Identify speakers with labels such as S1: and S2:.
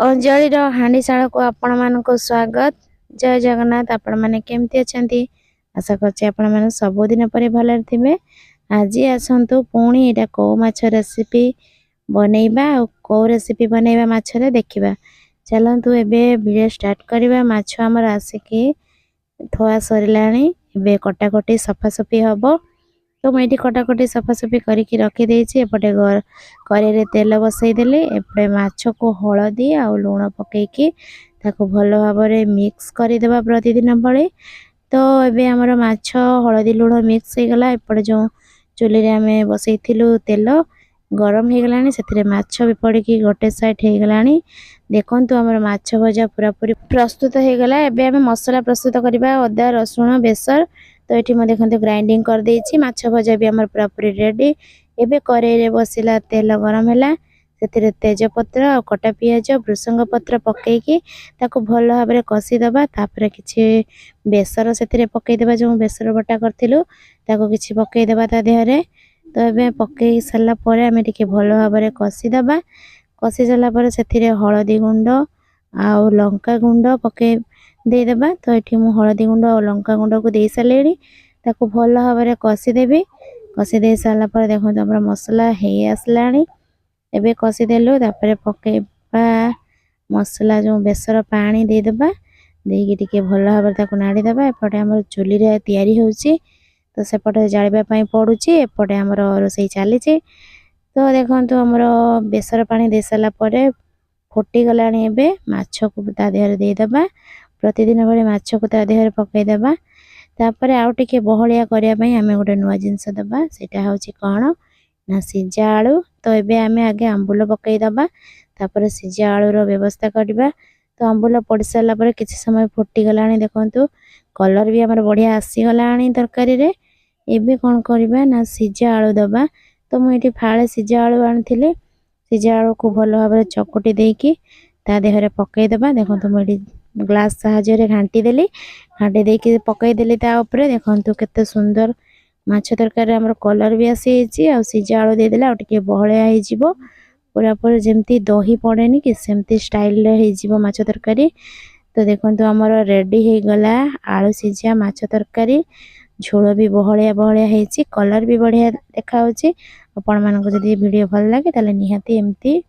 S1: अंजलिर हांडीशाला को आपण मानक स्वागत। जय जगन्नाथ। आपण माने केमती अछंती? आशा करछि आपण माने सबोदिन परे भलर थिबे। आज आसंतु पुणी एटा को माछ रेसिपी बनेइबा और को रेसिपी बनेइबा माछ रे देखिबा। चलंतु एबे वीडियो स्टार्ट करिबा। माछ हमर आसे थोआ सरिलाणी। एबे कटाकटी सफासफी हबो। तो मैं कटाकटी सफासफी करके रखी देछि। एपटे कड़े रे तेल बसई देले। एपटे माछ को हलदी आ लूण पकेकी ताको भलो भाबरे मिक्स कर देबा प्रतिदिन भले। तो एबे हमर माछ हलदी लूण मिक्स हो गला। एपटे जो चुली रे हमें बसईथिलु तेल गरम हो गलानी। सेथिरे माछ भी पड़की गोटे साइड हो गलानी। देखंतु हमर माछ भजा पूरा पूरी प्रस्तुत हो गला। एबे हमें मसाला प्रस्तुत करबा। अदा रसुण बेसर तो ये मैं देखते ग्राइंडिंग कर देछि। माछ भजा भी हमर पूरा पूरी रेडी। एबे कड़े रे बसिला तेल गरम हैला। सेथिरे तेजपत्र और कटा पियाज भृसंग पत्र पकेकी ताको भलो भाबरे कसी दबा। तापरे किछि बेसर सेथिरे पकेई देबा। जो बेसर बटा करथिलु ताको किछि पकेई देबा ता देहरे। तो एबे पकेई सल्ला परे हमें टिके भलो भाबरे कसी दबा। कसी सल्ला परे सेथिरे हळदी गुंड आ लंका गुंड पके दे देबा। तो एठी मु हळदी गुंड और लंका गुंड को दे सालेनी। ताको भलो भाबरे कसी देबी। कसी दे साला पर देखो हमर मसला हे आसलानी। एबे कसी देलु तापरे पकेबा मसला जो बेसर पानी दे देबा। देकी टिके भलो भाबरे ताको नाडी देबा। एपटे हमर चुली रे तयारी होउची। तो सेपटे जाळिबा पई पडुची। एपटे हमर रोसई चालीची। तो देखंतु हमर बेसर पानी दे साला परे फुटी गलानी। एबे माछ को ता देहरे दे देबा। प्रतिदिन भले माछ को ता देहरे पकाई देबा। तापरे आउ टिके बहलिया करिया पई हमें गोटे नुवा जिंस देबा। सेटा होची कोन ना सिजा आलू। तो एबे हमें आगे आंबुल पकाई देबा। तापरे सिजा आलू रो व्यवस्था करबा। तो आंबुल पड़ साला परे किछि समय फुटी गलानी। देखंतु कलर भी हमर बढ़िया आसी गलानी तरकारी रे। एबे कोन करबा ना सिजा आलू देबा। तो मु एठी फाळे सिजा आलू आनथिले। सिजा आलू को भलो भाबरे चकुटी देकी ता देहरे पकाई देबा। देखंतु मु एठी ग्लास साहाଯ୍य रे घांटी देली। घांटी देकी पकाई देली ता ऊपर। देखंतु केते सुंदर माछ तरकारी हमर कलर भी आसी हिची। आ सिजा आलू दे देला आ टिके बहळिया हे जिवो। पूरा पूरा जेमती दही पड़ेनी कि सेमती स्टाइल रे हे जिवो माछ तरकारी। तो देखंतु हमर रेडी हे गला आलू सिजा माछ तरकारी। झोल भी बहळिया बहळिया हेची। कलर भी बढ़िया देखा होची। आपण मानको जदी वीडियो भल लागे ताले निहाती एमती